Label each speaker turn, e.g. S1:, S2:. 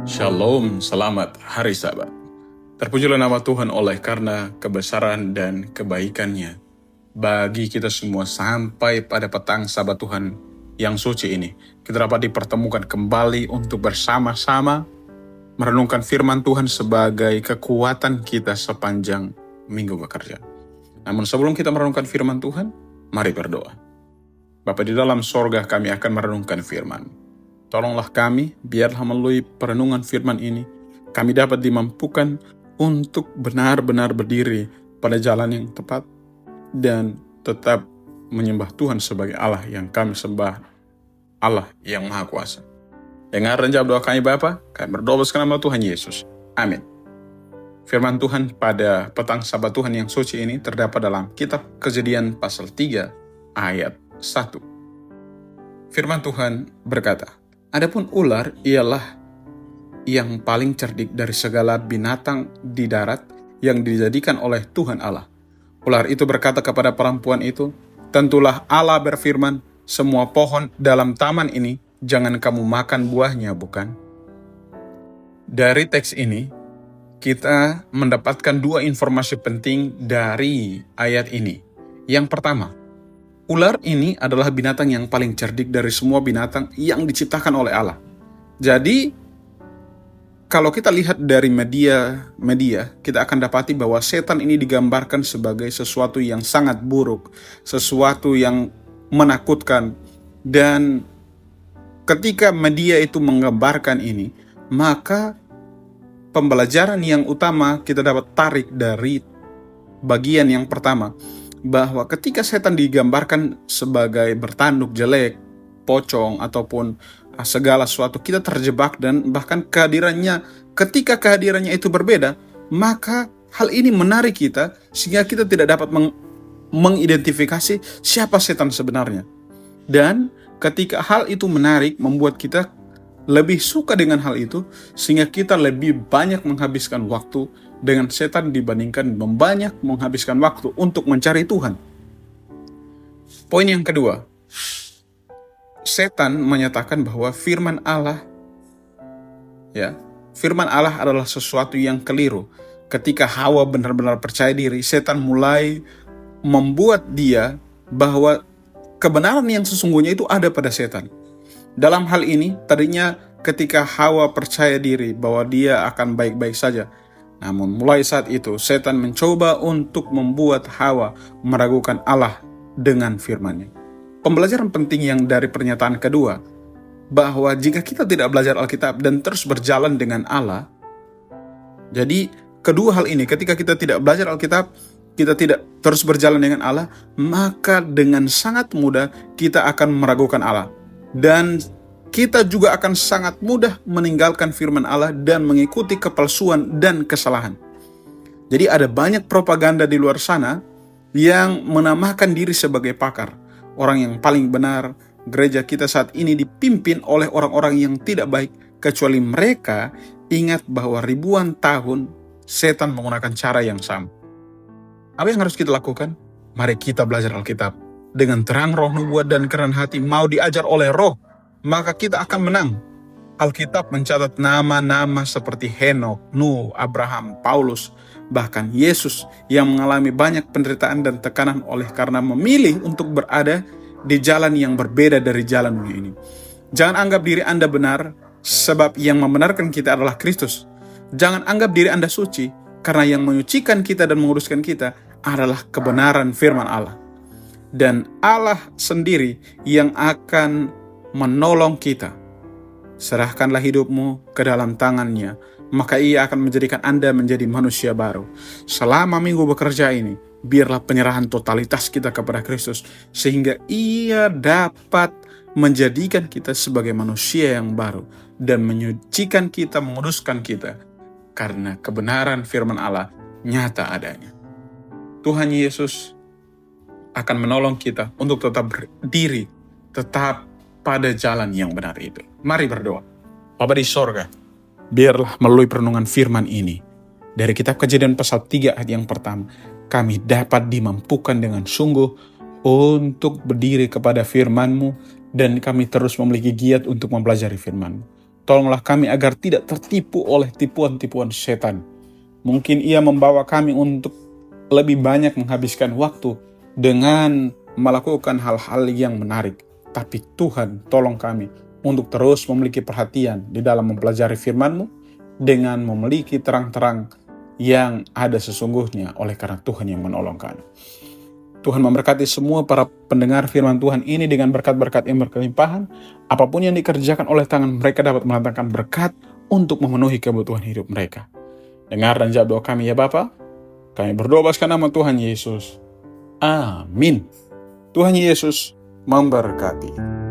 S1: Shalom, selamat hari Sabat. Terpujilah nama Tuhan oleh karena kebesaran dan kebaikannya bagi kita semua sampai pada petang Sabat Tuhan yang suci ini. Kita dapat dipertemukan kembali untuk bersama-sama merenungkan firman Tuhan sebagai kekuatan kita sepanjang minggu bekerja. Namun sebelum kita merenungkan firman Tuhan, mari berdoa. Bapa di dalam sorga, kami akan merenungkan firman. Tolonglah kami, biarlah melalui perenungan firman ini, kami dapat dimampukan untuk benar-benar berdiri pada jalan yang tepat dan tetap menyembah Tuhan sebagai Allah yang kami sembah, Allah yang Maha Kuasa. Dengar dan jawab doa kami Bapa, kami berdoa dalam nama Tuhan Yesus. Amin. Firman Tuhan pada petang Sabat Tuhan yang suci ini terdapat dalam kitab Kejadian pasal 3 ayat 1. Firman Tuhan berkata, "Adapun ular ialah yang paling cerdik dari segala binatang di darat yang dijadikan oleh Tuhan Allah. Ular itu berkata kepada perempuan itu, tentulah Allah berfirman, semua pohon dalam taman ini jangan kamu makan buahnya, bukan?" Dari teks ini, kita mendapatkan dua informasi penting dari ayat ini. Yang pertama, ular ini adalah binatang yang paling cerdik dari semua binatang yang diciptakan oleh Allah. Jadi, kalau kita lihat dari media, kita akan dapati bahwa setan ini digambarkan sebagai sesuatu yang sangat buruk, sesuatu yang menakutkan. Dan ketika media itu menggambarkan ini, maka pembelajaran yang utama kita dapat tarik dari bagian yang pertama, bahwa ketika setan digambarkan sebagai bertanduk jelek, pocong, ataupun segala sesuatu, kita terjebak dan bahkan ketika kehadirannya itu berbeda, maka hal ini menarik kita sehingga kita tidak dapat mengidentifikasi siapa setan sebenarnya. Dan ketika hal itu menarik, membuat kita lebih suka dengan hal itu, sehingga kita lebih banyak menghabiskan waktu dengan setan dibandingkan banyak menghabiskan waktu untuk mencari Tuhan. Poin yang kedua, setan menyatakan bahwa firman Allah adalah sesuatu yang keliru. Ketika Hawa benar-benar percaya diri, setan mulai membuat dia bahwa kebenaran yang sesungguhnya itu ada pada setan. Dalam hal ini, tadinya ketika Hawa percaya diri bahwa dia akan baik-baik saja. Namun mulai saat itu, setan mencoba untuk membuat Hawa meragukan Allah dengan firman-Nya. Pembelajaran penting yang dari pernyataan kedua, bahwa jika kita tidak belajar Alkitab dan terus berjalan dengan Allah, jadi kedua hal ini, ketika kita tidak belajar Alkitab, kita tidak terus berjalan dengan Allah, maka dengan sangat mudah kita akan meragukan Allah. Dan kita juga akan sangat mudah meninggalkan firman Allah dan mengikuti kepalsuan dan kesalahan. Jadi ada banyak propaganda di luar sana yang menamakan diri sebagai pakar, orang yang paling benar. Gereja kita saat ini dipimpin oleh orang-orang yang tidak baik, kecuali mereka ingat bahwa ribuan tahun setan menggunakan cara yang sama. Apa yang harus kita lakukan? Mari kita belajar Alkitab. Dengan terang roh nubuat dan kerendahan hati, mau diajar oleh roh, maka kita akan menang. Alkitab mencatat nama-nama seperti Henok, Nuh, Abraham, Paulus, bahkan Yesus yang mengalami banyak penderitaan dan tekanan oleh karena memilih untuk berada di jalan yang berbeda dari jalan dunia ini. Jangan anggap diri Anda benar, sebab yang membenarkan kita adalah Kristus. Jangan anggap diri Anda suci, karena yang menyucikan kita dan menguduskan kita adalah kebenaran firman Allah. Dan Allah sendiri yang akan menolong kita. Serahkanlah hidupmu ke dalam tangan-Nya, maka Ia akan menjadikan Anda menjadi manusia baru. Selama minggu bekerja ini, biarlah penyerahan totalitas kita kepada Kristus, sehingga Ia dapat menjadikan kita sebagai manusia yang baru dan menyucikan kita, menguduskan kita, karena kebenaran firman Allah nyata adanya. Tuhan Yesus akan menolong kita untuk tetap berdiri, tetap pada jalan yang benar itu. Mari berdoa. Bapa di sorga, biarlah melalui perenungan firman ini, dari kitab Kejadian pasal 3 ayat yang pertama, kami dapat dimampukan dengan sungguh untuk berdiri kepada firman-Mu, dan kami terus memiliki giat untuk mempelajari firman-Mu. Tolonglah kami agar tidak tertipu oleh tipuan-tipuan setan. Mungkin ia membawa kami untuk lebih banyak menghabiskan waktu dengan melakukan hal-hal yang menarik. Tapi Tuhan, tolong kami untuk terus memiliki perhatian di dalam mempelajari firman-Mu dengan memiliki terang-terang yang ada sesungguhnya oleh karena Tuhan yang menolong kami. Tuhan memberkati semua para pendengar firman Tuhan ini dengan berkat-berkat yang berkelimpahan. Apapun yang dikerjakan oleh tangan mereka dapat mendatangkan berkat untuk memenuhi kebutuhan hidup mereka. Dengar dan jawab doa kami ya Bapa. Kami berdoa atas nama Tuhan Yesus. Amin. Tuhan Yesus memberkati.